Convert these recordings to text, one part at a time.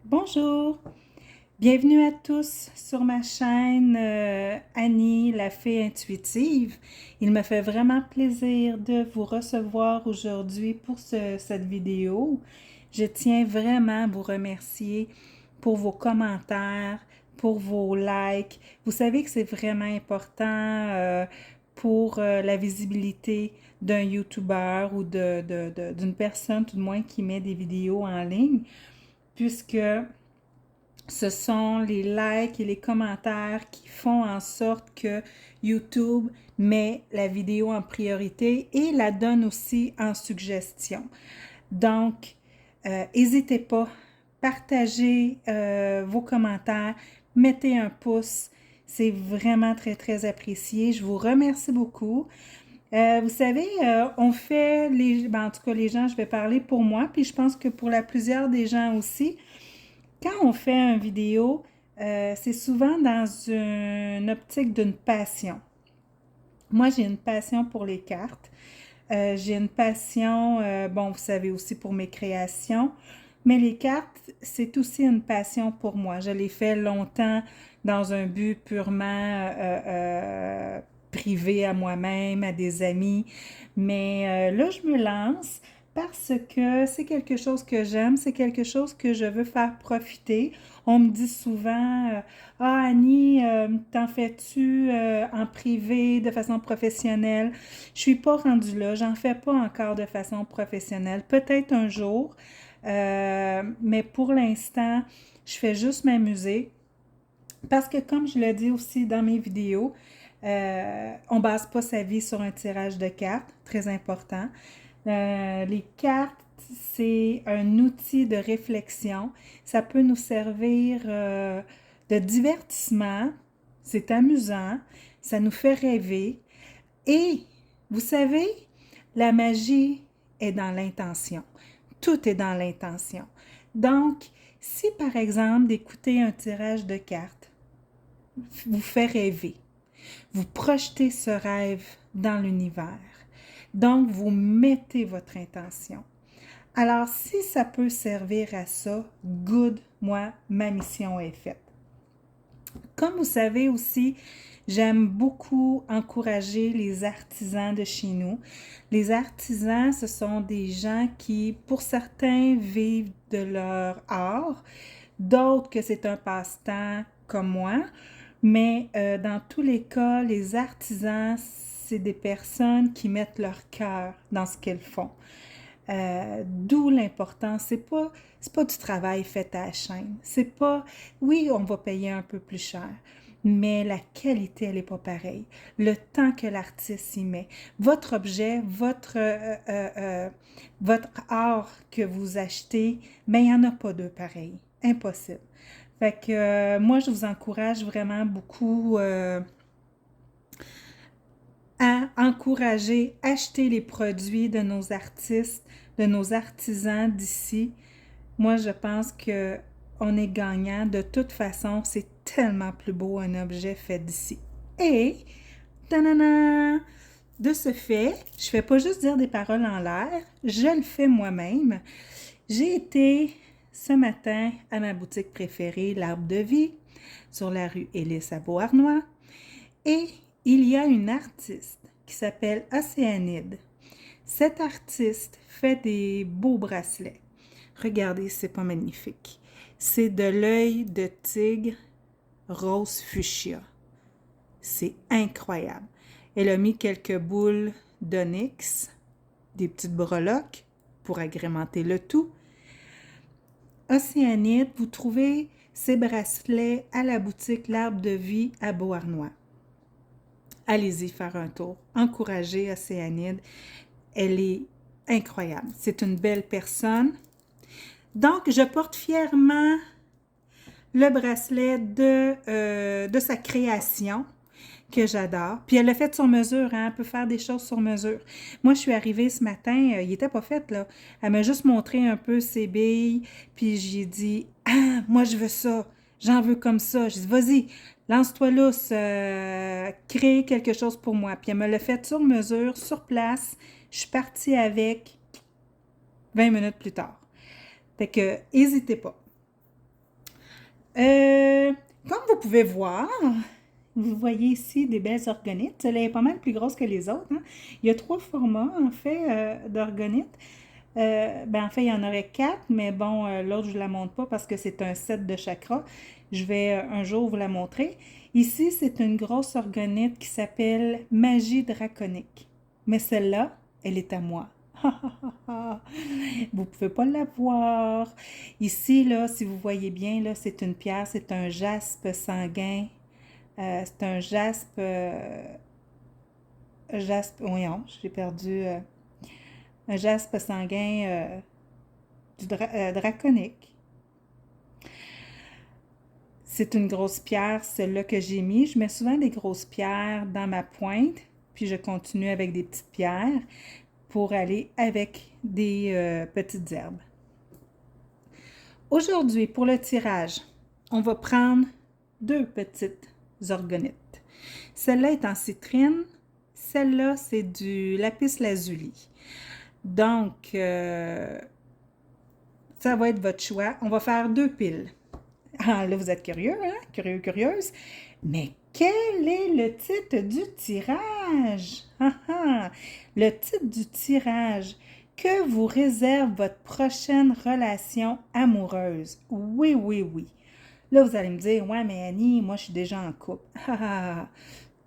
Bonjour, bienvenue à tous sur ma chaîne Annie, la fée intuitive. Il me fait vraiment plaisir de vous recevoir aujourd'hui pour cette vidéo. Je tiens vraiment à vous remercier pour vos commentaires, pour vos likes. Vous savez que c'est vraiment important pour la visibilité d'un YouTuber ou d'une personne tout de moins qui met des vidéos en ligne, puisque ce sont les likes et les commentaires qui font en sorte que YouTube met la vidéo en priorité et la donne aussi en suggestion. Donc, n'hésitez pas, partagez vos commentaires, mettez un pouce, c'est vraiment très, très apprécié. Je vous remercie beaucoup. Vous savez, on fait, en tout cas les gens, je vais parler pour moi, puis je pense que pour la plusieurs des gens aussi, quand on fait une vidéo, c'est souvent dans une optique d'une passion. Moi, j'ai une passion pour les cartes. J'ai une passion, bon, vous savez aussi pour mes créations, mais les cartes, c'est aussi une passion pour moi. Je l'ai fait longtemps dans un but purement privé à moi-même, à des amis, mais là, je me lance parce que c'est quelque chose que j'aime, c'est quelque chose que je veux faire profiter. On me dit souvent, ah Annie, t'en fais-tu en privé, de façon professionnelle? Je suis pas rendue là, j'en fais pas encore de façon professionnelle. Peut-être un jour, mais pour l'instant, je fais juste m'amuser. Parce que comme je le dis aussi dans mes vidéos, on ne base pas sa vie sur un tirage de cartes, très important. Les cartes, c'est un outil de réflexion. Ça peut nous servir de divertissement. C'est amusant. Ça nous fait rêver. Et, vous savez, la magie est dans l'intention. Tout est dans l'intention. Donc, si par exemple d'écouter un tirage de cartes vous fait rêver, vous projetez ce rêve dans l'univers. Donc, vous mettez votre intention. Alors, si ça peut servir à ça, good, moi, ma mission est faite. Comme vous savez aussi, j'aime beaucoup encourager les artisans de chez nous. Les artisans, ce sont des gens qui, pour certains, vivent de leur art, d'autres que c'est un passe-temps comme moi, mais dans tous les cas, les artisans, c'est des personnes qui mettent leur cœur dans ce qu'elles font. D'où l'importance, c'est pas du travail fait à la chaîne. C'est pas, oui, on va payer un peu plus cher, mais la qualité, elle n'est pas pareille. Le temps que l'artiste y met, votre objet, votre art que vous achetez, ben il n'y en a pas deux pareils. Impossible. Fait que moi, je vous encourage vraiment beaucoup à encourager, acheter les produits de nos artistes, de nos artisans d'ici. Moi, je pense que on est gagnant. De toute façon, c'est tellement plus beau un objet fait d'ici. Et, tanana, de ce fait, je ne fais pas juste dire des paroles en l'air, je le fais moi-même. J'ai été ce matin à ma boutique préférée, l'Arbre de Vie, sur la rue Élise à Beauharnois. Et il y a une artiste qui s'appelle Océanide. Cette artiste fait des beaux bracelets. Regardez, c'est pas magnifique. C'est de l'œil de tigre rose fuchsia. C'est incroyable. Elle a mis quelques boules d'onyx, des petites breloques pour agrémenter le tout. Océanide, vous trouvez ces bracelets à la boutique L'Arbre de Vie à Beauharnois. Allez-y faire un tour. Encouragez Océanide. Elle est incroyable. C'est une belle personne. Donc, je porte fièrement le bracelet de sa création que j'adore. Puis elle l'a fait sur mesure, hein? Elle peut faire des choses sur mesure. Moi, je suis arrivée ce matin, il n'était pas fait, là. Elle m'a juste montré un peu ses billes, puis j'ai dit « Ah, moi, je veux ça. J'en veux comme ça. » J'ai dit « Vas-y, lance-toi lousse, crée quelque chose pour moi. » Puis elle me l'a fait sur mesure, sur place. Je suis partie avec 20 minutes plus tard. Fait que, n'hésitez pas. Euh, Comme vous pouvez voir, vous voyez ici des belles orgonites. Celle-là est pas mal plus grosse que les autres, hein. Il y a 3 formats, en fait, d'orgonites. Ben, en fait, il y en aurait 4, mais bon, l'autre, je ne la montre pas parce que c'est un set de chakras. Je vais un jour vous la montrer. Ici, c'est une grosse orgonite qui s'appelle Magie draconique. Mais celle-là, elle est à moi. Vous ne pouvez pas la voir. Ici, là, si vous voyez bien, là, c'est une pierre, c'est un jaspe sanguin. C'est un jaspe, voyons, j'ai perdu, un jaspe sanguin draconique. C'est une grosse pierre, celle-là que j'ai mis. Je mets souvent des grosses pierres dans ma pointe, puis je continue avec des petites pierres pour aller avec des petites herbes. Aujourd'hui, pour le tirage, on va prendre 2 petites orgonites. Celle-là est en citrine, celle-là, c'est du lapis lazuli. Donc, ça va être votre choix. On va faire 2 piles. Ah, là, vous êtes curieux, hein? Curieux, curieuse. Mais quel est le titre du tirage? Ah, ah. Le titre du tirage. Que vous réserve votre prochaine relation amoureuse? Oui, oui, oui. Là, vous allez me dire, ouais, mais Annie, moi, je suis déjà en couple. Ah, ah, ah.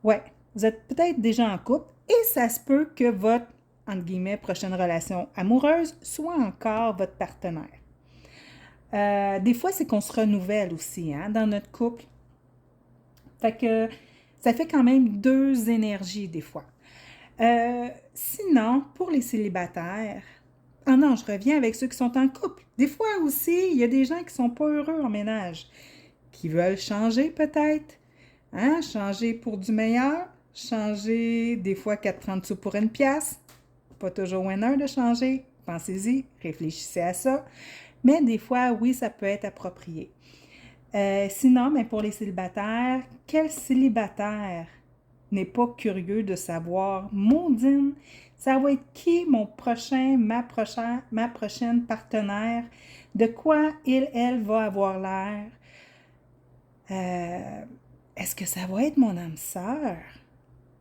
Ouais, vous êtes peut-être déjà en couple et ça se peut que votre, entre guillemets, prochaine relation amoureuse soit encore votre partenaire. Des fois, c'est qu'on se renouvelle aussi, hein, dans notre couple. Fait que ça fait quand même 2 énergies des fois. Sinon, pour les célibataires, ah non, je reviens avec ceux qui sont en couple. Des fois aussi, il y a des gens qui sont pas heureux en ménage, qui veulent changer peut-être, hein, changer pour du meilleur, changer des fois 4,30 sous pour une pièce. Pas toujours winner de changer. Pensez-y, réfléchissez à ça. Mais des fois, oui, ça peut être approprié. Sinon, mais pour les célibataires, quel célibataire n'est pas curieux de savoir, Maudine, ça va être qui mon prochain, ma prochaine partenaire, de quoi il, elle va avoir l'air? Est-ce que ça va être mon âme sœur?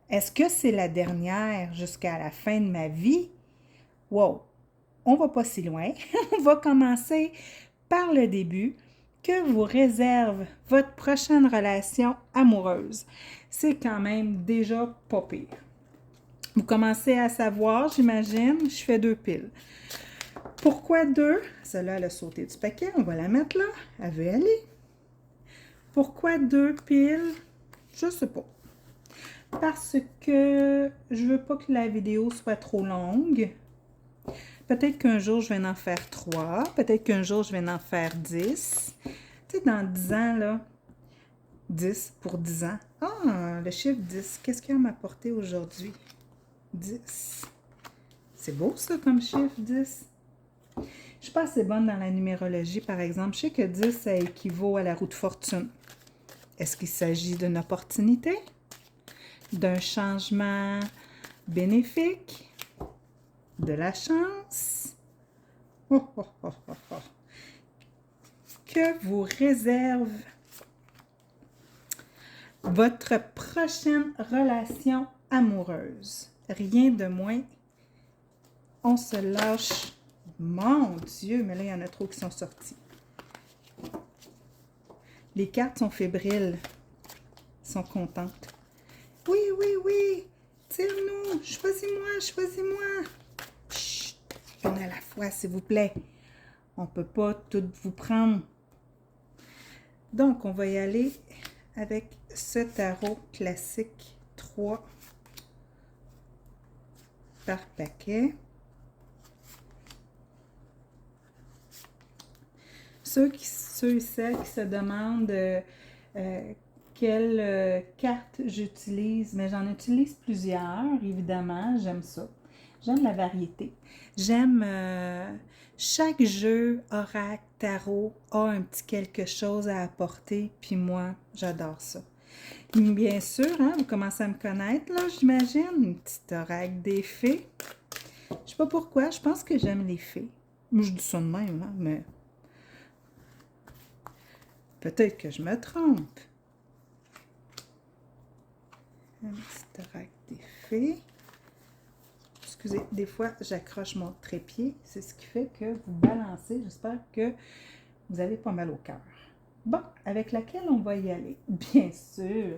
Est-ce que c'est la dernière jusqu'à la fin de ma vie? Wow! On va pas si loin. On va commencer par le début. Que vous réserve votre prochaine relation amoureuse? C'est quand même déjà pas pire. Vous commencez à savoir, j'imagine, je fais 2 piles. Pourquoi 2? Celle-là, elle a sauté du paquet. On va la mettre là. Elle veut aller. Pourquoi 2 piles? Je sais pas. Parce que je veux pas que la vidéo soit trop longue. Peut-être qu'un jour, je vais en faire 3. Peut-être qu'un jour, je vais en faire 10. Tu sais, dans 10 ans, là, 10 pour 10 ans. Ah, le chiffre 10, qu'est-ce qu'il m'a apporté aujourd'hui? 10. C'est beau, ça, comme chiffre, 10. Je ne suis pas assez bonne dans la numérologie, par exemple. Je sais que 10, ça équivaut à la roue de fortune. Est-ce qu'il s'agit d'une opportunité? D'un changement bénéfique? De la chance? Oh, oh, oh, oh, oh. Que vous réserve votre prochaine relation amoureuse? Rien de moins. On se lâche. Mon Dieu, mais là, il y en a trop qui sont sortis. Les cartes sont fébriles. Sont contentes. Oui, oui, oui. Tire-nous. Choisis-moi, choisis-moi. Chut. Une à la fois, s'il vous plaît. On ne peut pas tout vous prendre. Donc, on va y aller avec ce tarot classique 3 par paquet. Ceux et celles qui se demandent quelle carte j'utilise, mais j'en utilise plusieurs, évidemment, j'aime ça. J'aime la variété. J'aime chaque jeu, oracle, tarot a un petit quelque chose à apporter, puis moi, j'adore ça. Bien sûr, hein, vous commencez à me connaître, là, j'imagine, une petite oracle des fées. Je sais pas pourquoi, je pense que j'aime les fées. Je dis ça de même, hein, mais... Peut-être que je me trompe. Un petit oracle des fées. Excusez, des fois, j'accroche mon trépied. C'est ce qui fait que vous balancez. J'espère que vous avez pas mal au cœur. Bon, avec laquelle on va y aller? Bien sûr,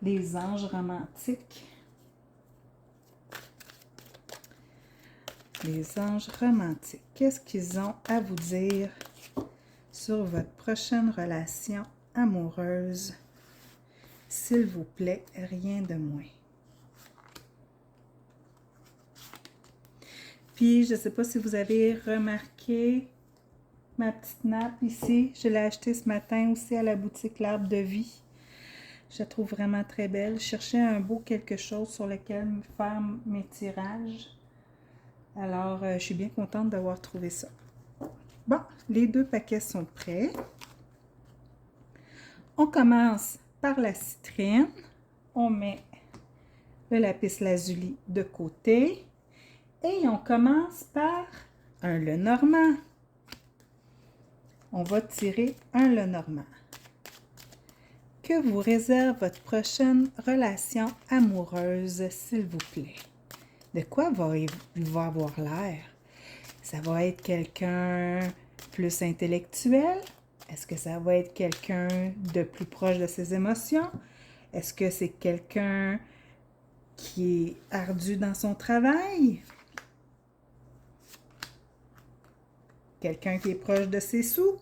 les anges romantiques. Les anges romantiques. Qu'est-ce qu'ils ont à vous dire sur votre prochaine relation amoureuse? S'il vous plaît, rien de moins. Puis, je ne sais pas si vous avez remarqué ma petite nappe ici. Je l'ai achetée ce matin aussi à la boutique L'Arbre de Vie. Je la trouve vraiment très belle. Je cherchais un beau quelque chose sur lequel faire mes tirages. Alors, je suis bien contente d'avoir trouvé ça. Bon, les 2 paquets sont prêts. On commence par la citrine. On met le lapis lazuli de côté. Et on commence par un Lenormand. On va tirer un Lenormand. Que vous réserve votre prochaine relation amoureuse, s'il vous plaît? De quoi il va avoir l'air? Ça va être quelqu'un plus intellectuel? Est-ce que ça va être quelqu'un de plus proche de ses émotions? Est-ce que c'est quelqu'un qui est ardu dans son travail? Quelqu'un qui est proche de ses sous?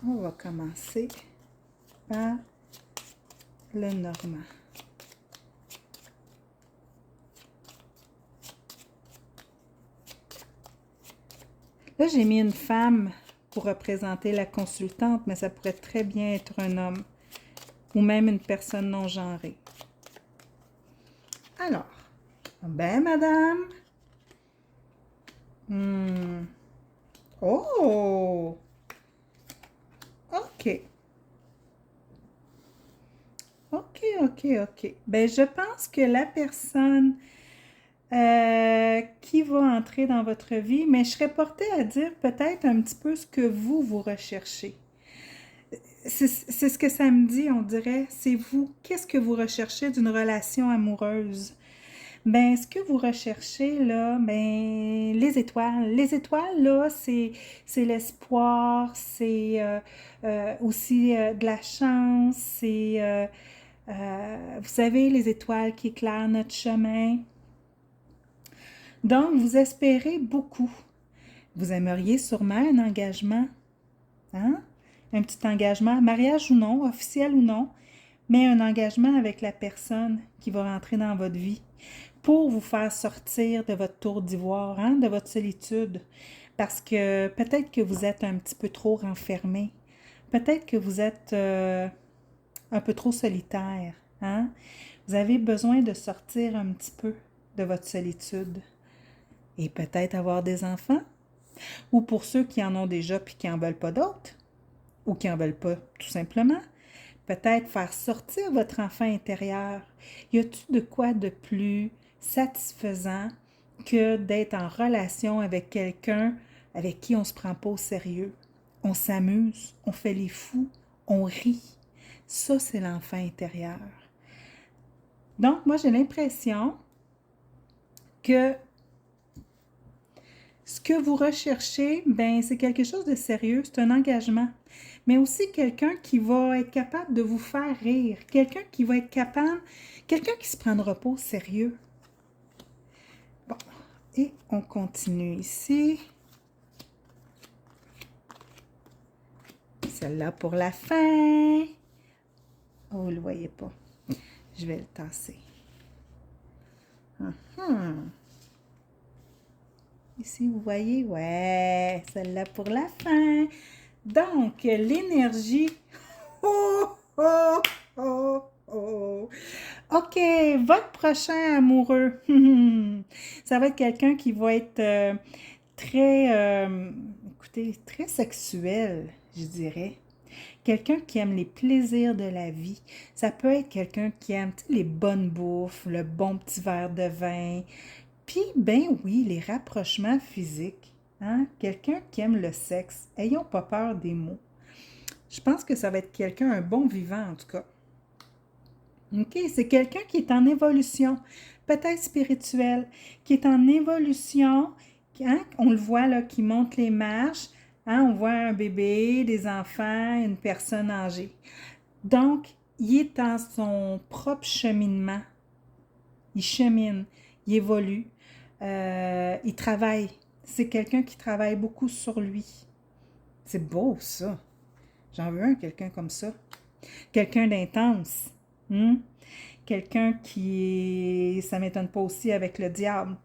On va commencer par le Normand. Là, j'ai mis une femme pour représenter la consultante, mais ça pourrait très bien être un homme ou même une personne non genrée. Alors, ben madame. Oh! OK. OK. Ben, je pense que la personne qui va entrer dans votre vie, mais je serais portée à dire peut-être un petit peu ce que vous recherchez. C'est ce que ça me dit, on dirait. C'est vous. Qu'est-ce que vous recherchez d'une relation amoureuse? Ben, ce que vous recherchez, là, ben, les étoiles. Les étoiles, là, c'est l'espoir, c'est aussi de la chance, c'est, vous savez, les étoiles qui éclairent notre chemin. Donc, vous espérez beaucoup. Vous aimeriez sûrement un engagement, hein? Un petit engagement, mariage ou non, officiel ou non, mais un engagement avec la personne qui va rentrer dans votre vie pour vous faire sortir de votre tour d'ivoire, hein, de votre solitude. Parce que peut-être que vous êtes un petit peu trop renfermé. Peut-être que vous êtes un peu trop solitaire. Hein? Vous avez besoin de sortir un petit peu de votre solitude. Et peut-être avoir des enfants. Ou pour ceux qui en ont déjà puis qui n'en veulent pas d'autres. Ou qui n'en veulent pas tout simplement. Peut-être faire sortir votre enfant intérieur. Y a-t-il de quoi de plus satisfaisant que d'être en relation avec quelqu'un avec qui on ne se prend pas au sérieux? On s'amuse, on fait les fous, on rit. Ça, c'est l'enfant intérieur. Donc, moi, j'ai l'impression que ce que vous recherchez, ben, c'est quelque chose de sérieux, c'est un engagement. Mais aussi quelqu'un qui va être capable de vous faire rire, quelqu'un qui va être capable, quelqu'un qui se prendra pas au sérieux. Bon, et on continue ici. Celle-là pour la fin. Oh, vous ne le voyez pas. Je vais le tasser. Ici, vous voyez? Ouais, celle-là pour la fin. Donc, l'énergie. Oh, oh, oh, oh. OK, votre prochain amoureux. Ça va être quelqu'un qui va être très, écoutez, très sexuel, je dirais. Quelqu'un qui aime les plaisirs de la vie. Ça peut être quelqu'un qui aime les bonnes bouffes, le bon petit verre de vin, Puis, ben oui, les rapprochements physiques. Hein? Quelqu'un qui aime le sexe, ayons pas peur des mots. Je pense que ça va être quelqu'un, un bon vivant en tout cas. OK? C'est quelqu'un qui est en évolution, peut-être spirituelle, qui est en évolution. Hein? On le voit là, qui monte les marches. Hein? On voit un bébé, des enfants, une personne âgée. Donc, il est dans son propre cheminement. Il chemine, il évolue, il travaille. C'est quelqu'un qui travaille beaucoup sur lui. C'est beau, ça. J'en veux un, quelqu'un comme ça. Quelqu'un d'intense. Hmm? Quelqu'un qui est... Ça ne m'étonne pas aussi avec le diable.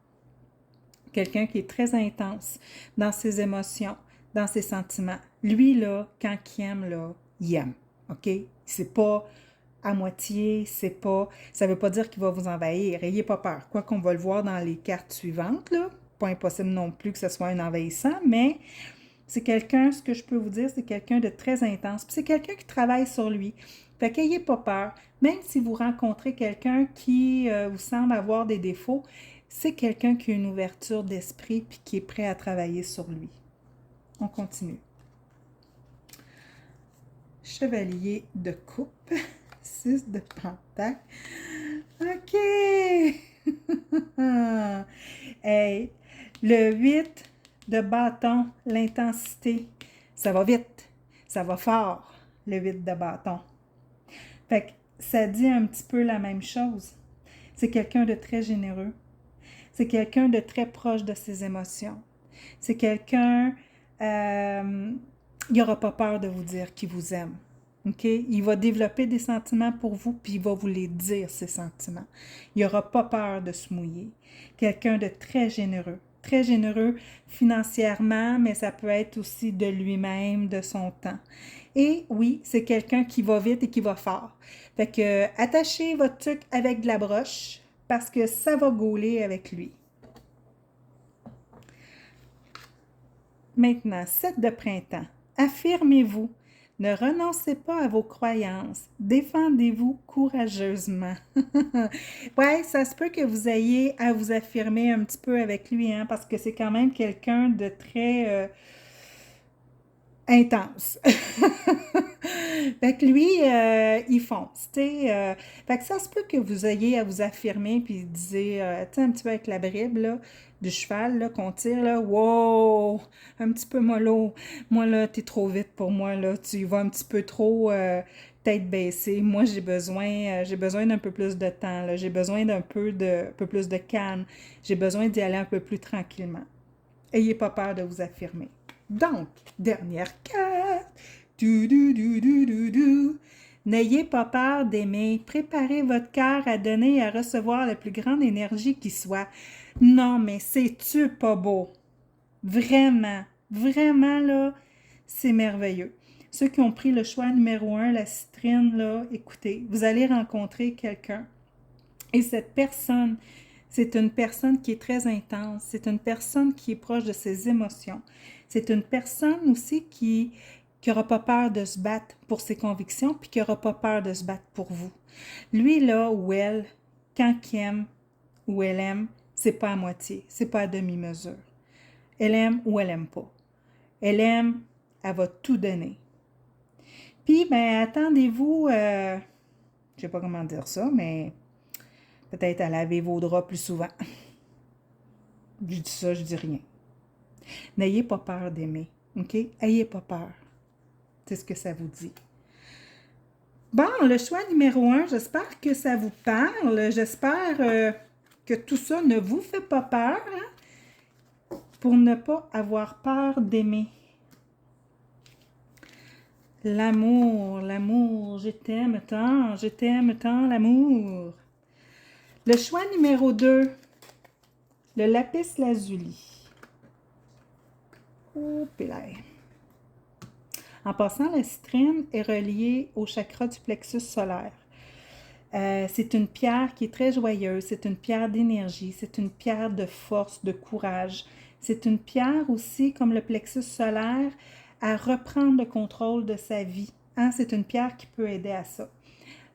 Quelqu'un qui est très intense dans ses émotions, dans ses sentiments. Lui, là, quand il aime, là, il aime. OK? C'est pas à moitié, c'est pas... Ça veut pas dire qu'il va vous envahir. Ayez pas peur. Quoi qu'on va le voir dans les cartes suivantes, là. Pas impossible non plus que ce soit un envahissant, mais c'est quelqu'un, ce que je peux vous dire, c'est quelqu'un de très intense. Puis c'est quelqu'un qui travaille sur lui. Fait qu'ayez pas peur. Même si vous rencontrez quelqu'un qui vous semble avoir des défauts, c'est quelqu'un qui a une ouverture d'esprit puis qui est prêt à travailler sur lui. On continue. Chevalier de coupe. 6 de pentacle. OK! Hey, le 8 de bâton, l'intensité. Ça va vite, ça va fort, le 8 de bâton. Fait que ça dit un petit peu la même chose. C'est quelqu'un de très généreux. C'est quelqu'un de très proche de ses émotions. C'est quelqu'un, il n'aura pas peur de vous dire qu'il vous aime. OK? Il va développer des sentiments pour vous, puis il va vous les dire, ces sentiments. Il n'aura pas peur de se mouiller. Quelqu'un de très généreux financièrement, mais ça peut être aussi de lui-même, de son temps. Et oui, c'est quelqu'un qui va vite et qui va fort. Fait que attachez votre truc avec de la broche, parce que ça va gauler avec lui. Maintenant, 7 de printemps. Affirmez-vous. Ne renoncez pas à vos croyances. Défendez-vous courageusement. Ouais, ça se peut que vous ayez à vous affirmer un petit peu avec lui, hein, parce que c'est quand même quelqu'un de très intense. Fait que lui, il fonce, tu sais. Fait que ça se peut que vous ayez à vous affirmer puis disiez, tu sais, un petit peu avec la bribe, là, du cheval, là, qu'on tire, là, wow, un petit peu mollo. Moi, là, t'es trop vite pour moi, là, tu y vas un petit peu trop tête baissée. Moi, j'ai besoin d'un peu plus de temps, là. J'ai besoin d'un peu plus de calme. J'ai besoin d'y aller un peu plus tranquillement. Ayez pas peur de vous affirmer. Donc, dernière carte. N'ayez pas peur d'aimer. Préparez votre cœur à donner et à recevoir la plus grande énergie qui soit. Non, mais c'est-tu pas beau? Vraiment, vraiment, là, c'est merveilleux. Ceux qui ont pris le choix numéro 1, la citrine, là, écoutez, vous allez rencontrer quelqu'un. Et cette personne, c'est une personne qui est très intense. C'est une personne qui est proche de ses émotions. C'est une personne aussi qui n'aura pas peur de se battre pour ses convictions, puis qui n'aura pas peur de se battre pour vous. Lui, là, ou elle, quand il aime ou elle aime, c'est pas à moitié, c'est pas à demi-mesure. Elle aime ou elle aime pas. Elle aime, elle va tout donner. Puis, ben, attendez-vous, je sais pas comment dire ça, mais peut-être à laver vos draps plus souvent. Je dis ça, je dis rien. N'ayez pas peur d'aimer, OK? Ayez pas peur. C'est ce que ça vous dit. Bon, le choix numéro 1, j'espère que ça vous parle. J'espère que tout ça ne vous fait pas peur, hein? Pour ne pas avoir peur d'aimer. L'amour, l'amour, je t'aime tant, l'amour. Le choix numéro 2, le lapis lazuli. Oh, pélère. En passant, la citrine est reliée au chakra du plexus solaire. C'est une pierre qui est très joyeuse, c'est une pierre d'énergie, c'est une pierre de force, de courage. C'est une pierre aussi, comme le plexus solaire, à reprendre le contrôle de sa vie. Hein? C'est une pierre qui peut aider à ça.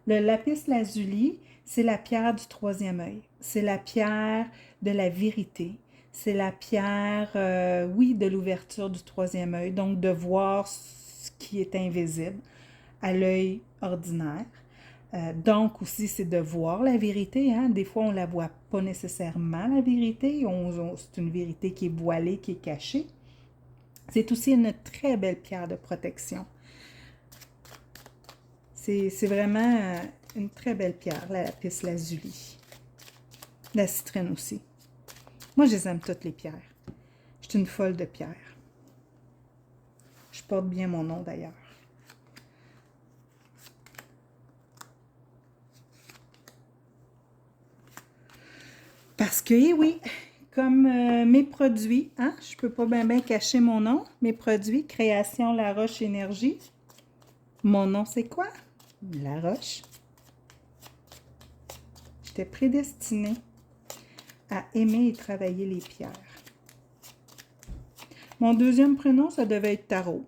Le lapis lazuli, c'est la pierre du troisième œil. C'est la pierre de la vérité. C'est la pierre, oui, de l'ouverture du troisième œil, donc de voir ce qui est invisible à l'œil ordinaire. Donc aussi, c'est de voir la vérité. Hein? Des fois, on ne la voit pas nécessairement, la vérité. C'est une vérité qui est voilée, qui est cachée. C'est aussi une très belle pierre de protection. C'est vraiment une très belle pierre, la lapis lazuli. La citrine aussi. Moi, je les aime toutes les pierres. Je suis une folle de pierres. Je porte bien mon nom d'ailleurs. Parce que, eh oui, comme mes produits, hein, je ne peux pas bien cacher mon nom. Mes produits, Création La Roche Énergie. Mon nom, c'est quoi? La Roche. J'étais prédestinée à aimer et travailler les pierres. Mon deuxième prénom, ça devait être Tarot.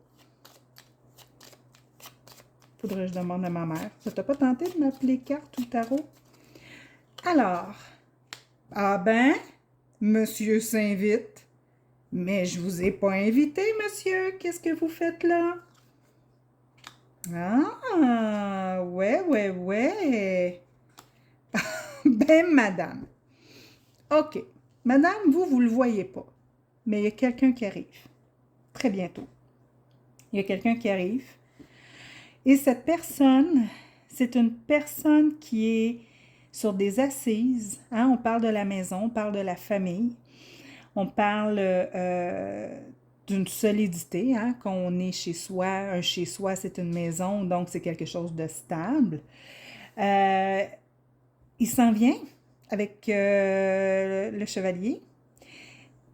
Faudrait que je demande à ma mère. Ça t'a pas tenté de m'appeler Carte ou Tarot? Alors, ah ben, monsieur s'invite. Mais je vous ai pas invité, monsieur. Qu'est-ce que vous faites là? Ah, ouais. Ben, madame. OK. Madame, vous le voyez pas. Mais il y a quelqu'un qui arrive. Très bientôt. Il y a quelqu'un qui arrive. Et cette personne, c'est une personne qui est sur des assises. Hein? On parle de la maison, on parle de la famille. On parle d'une solidité, hein? Quand on est chez soi. Un chez soi, c'est une maison, donc c'est quelque chose de stable. Il s'en vient avec le chevalier.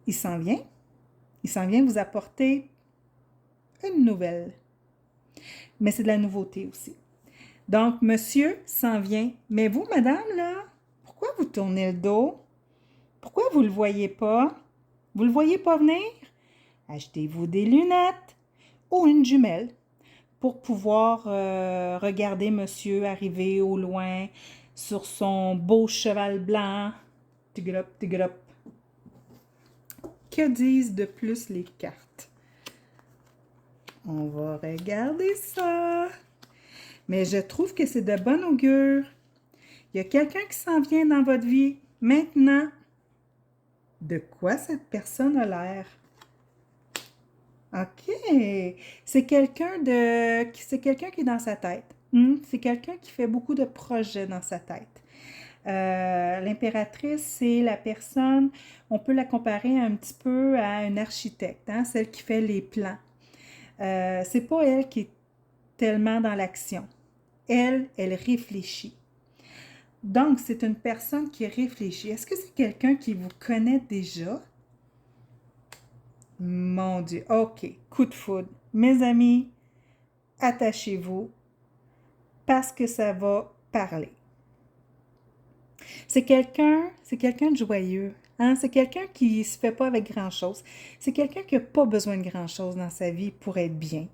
Il s'en vient. Il s'en vient vous apporter une nouvelle. Mais c'est de la nouveauté aussi. Donc, monsieur s'en vient. Mais vous, madame, là, pourquoi vous tournez le dos? Pourquoi vous ne le voyez pas? Vous ne le voyez pas venir? Achetez-vous des lunettes ou une jumelle pour pouvoir regarder monsieur arriver au loin sur son beau cheval blanc. Tigolop, tigolop. Que disent de plus les cartes? On va regarder ça. Mais je trouve que c'est de bon augure. Il y a quelqu'un qui s'en vient dans votre vie maintenant. De quoi cette personne a l'air? OK. C'est quelqu'un qui est dans sa tête. C'est quelqu'un qui fait beaucoup de projets dans sa tête. L'impératrice, c'est la personne, on peut la comparer un petit peu à une architecte, hein, celle qui fait les plans. C'est pas elle qui est tellement dans l'action. Elle réfléchit. Donc, c'est une personne qui réfléchit. Est-ce que c'est quelqu'un qui vous connaît déjà? Mon Dieu. OK. Coup de foudre. Mes amis, attachez-vous parce que ça va parler. C'est quelqu'un de joyeux. Hein? C'est quelqu'un qui ne se fait pas avec grand-chose. C'est quelqu'un qui n'a pas besoin de grand-chose dans sa vie pour être bien.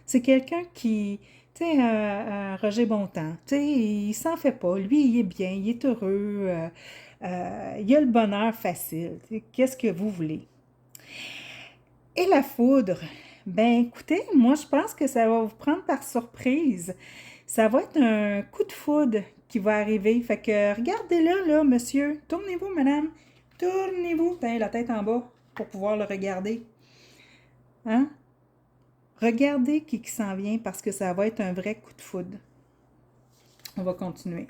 C'est quelqu'un qui, tu sais, Roger Bontemps, tu sais, il s'en fait pas. Lui, il est bien, il est heureux, il a le bonheur facile. Qu'est-ce que vous voulez? Et la foudre, ben écoutez, moi je pense que ça va vous prendre par surprise. Ça va être un coup de foudre qui va arriver. Fait que regardez-le, là, monsieur. Tournez-vous, madame. Tournez-vous. Ben, la tête en bas pour pouvoir le regarder. Hein? Regardez qui s'en vient parce que ça va être un vrai coup de foudre. On va continuer.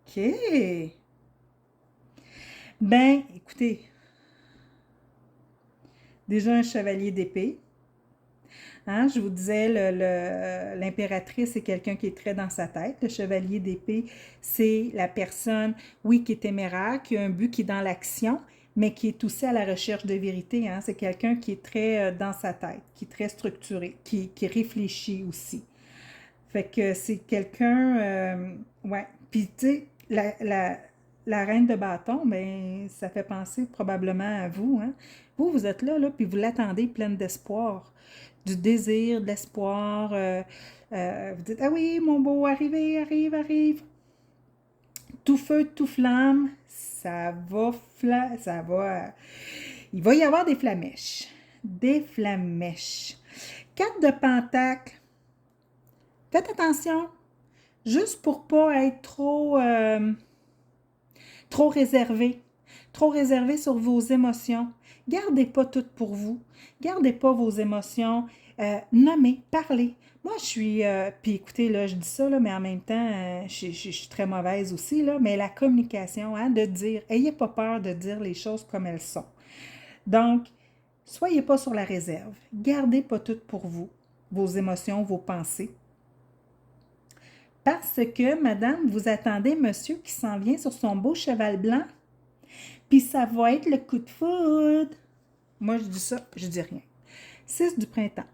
OK. Ben, écoutez. Déjà un chevalier d'épée. Hein, je vous disais, l'impératrice, c'est quelqu'un qui est très dans sa tête. Le chevalier d'épée, c'est la personne, oui, qui est téméraire, qui a un but, qui est dans l'action, mais qui est aussi à la recherche de vérité. Hein. C'est quelqu'un qui est très dans sa tête, qui est très structuré, qui réfléchit aussi. Fait que c'est quelqu'un, ouais. Puis, tu sais, la reine de bâton, ben, ça fait penser probablement à vous. Hein. Vous êtes là, puis vous l'attendez pleine d'espoir, du désir, de l'espoir. Vous dites, ah oui, mon beau, arrive. tout feu, tout flamme, il va y avoir des flamèches. Des flamèches. 4 de pentacle. Faites attention, juste pour pas être trop réservé. Trop réservé sur vos émotions. Gardez pas tout pour vous. Gardez pas vos émotions. Nommez, parlez. Moi, je suis... puis écoutez, là, je dis ça, là, mais en même temps, je suis très mauvaise aussi, là, mais la communication, hein, de dire, ayez pas peur de dire les choses comme elles sont. Donc, soyez pas sur la réserve. Gardez pas tout pour vous, vos émotions, vos pensées. Parce que, madame, vous attendez monsieur qui s'en vient sur son beau cheval blanc, puis ça va être le coup de foudre. Moi, je dis ça, je dis rien. 6 du printemps.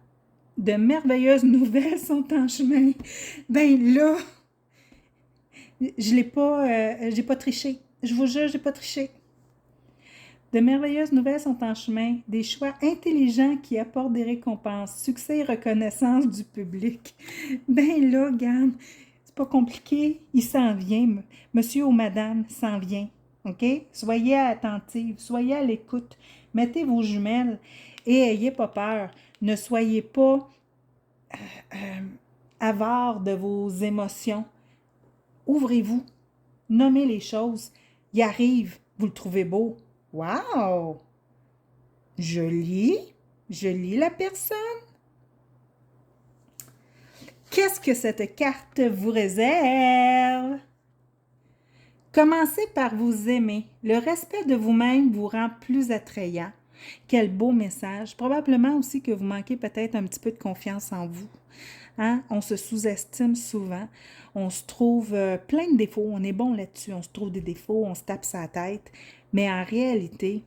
De merveilleuses nouvelles sont en chemin. Ben là, j'ai pas triché. Je vous jure, j'ai pas triché. De merveilleuses nouvelles sont en chemin. Des choix intelligents qui apportent des récompenses. Succès et reconnaissance du public. Ben là, regarde, c'est pas compliqué. Il s'en vient. Monsieur ou madame s'en vient. OK? Soyez attentive. Soyez à l'écoute. Mettez vos jumelles et ayez pas peur. Ne soyez pas avare de vos émotions. Ouvrez-vous. Nommez les choses. Il arrive. Vous le trouvez beau. Wow! Je lis la personne. Qu'est-ce que cette carte vous réserve? Commencez par vous aimer. Le respect de vous-même vous rend plus attrayant. Quel beau message. Probablement aussi que vous manquez peut-être un petit peu de confiance en vous. Hein? On se sous-estime souvent. On se trouve plein de défauts. On est bon là-dessus. On se trouve des défauts, on se tape sa tête. Mais en réalité,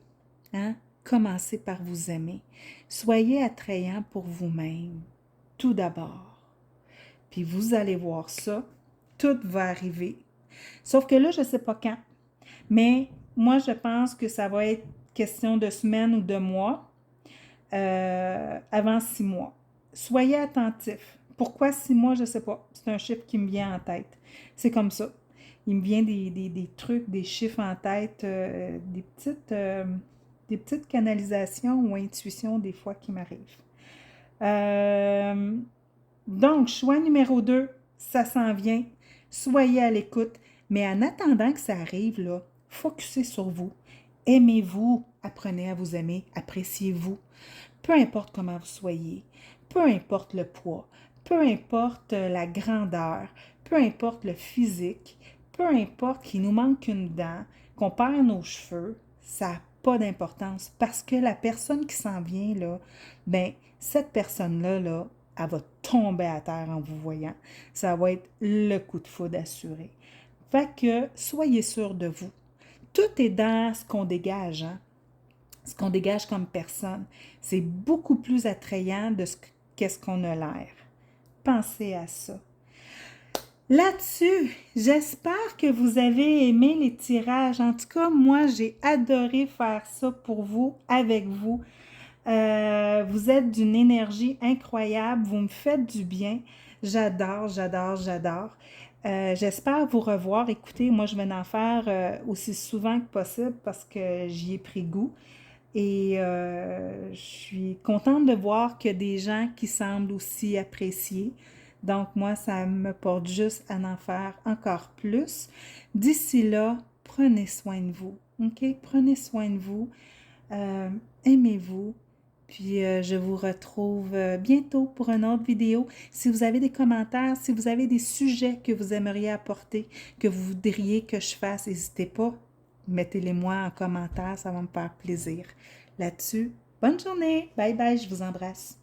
hein, commencez par vous aimer. Soyez attrayant pour vous-même, tout d'abord. Puis vous allez voir ça. Tout va arriver. Sauf que là, je ne sais pas quand. Mais moi, je pense que ça va être question de semaines ou de mois, avant 6 mois. Soyez attentifs. Pourquoi 6 mois, je ne sais pas. C'est un chiffre qui me vient en tête. C'est comme ça. Il me vient des trucs, des chiffres en tête, des petites canalisations ou intuitions des fois qui m'arrivent. Donc, choix numéro 2, ça s'en vient. Soyez à l'écoute. Mais en attendant que ça arrive, là, focussez sur vous. Aimez-vous, apprenez à vous aimer, appréciez-vous. Peu importe comment vous soyez, peu importe le poids, peu importe la grandeur, peu importe le physique, peu importe qu'il nous manque une dent, qu'on perd nos cheveux, ça n'a pas d'importance parce que la personne qui s'en vient, là, ben, cette personne-là, là, elle va tomber à terre en vous voyant. Ça va être le coup de foudre assuré. Fait que soyez sûr de vous. Tout est dans ce qu'on dégage, hein? Ce qu'on dégage comme personne. C'est beaucoup plus attrayant de qu'est-ce qu'on a l'air. Pensez à ça. Là-dessus, j'espère que vous avez aimé les tirages. En tout cas, moi, j'ai adoré faire ça pour vous, avec vous. Vous êtes d'une énergie incroyable. Vous me faites du bien. J'adore, j'adore, j'adore. J'espère vous revoir. Écoutez, moi, je vais en faire aussi souvent que possible parce que j'y ai pris goût. Et je suis contente de voir qu'il y a des gens qui semblent aussi apprécier. Donc, moi, ça me porte juste à en faire encore plus. D'ici là, prenez soin de vous. OK? Prenez soin de vous. Aimez-vous. Puis, je vous retrouve bientôt pour une autre vidéo. Si vous avez des commentaires, si vous avez des sujets que vous aimeriez apporter, que vous voudriez que je fasse, n'hésitez pas. Mettez-les-moi en commentaire, ça va me faire plaisir. Là-dessus, bonne journée. Bye bye, je vous embrasse.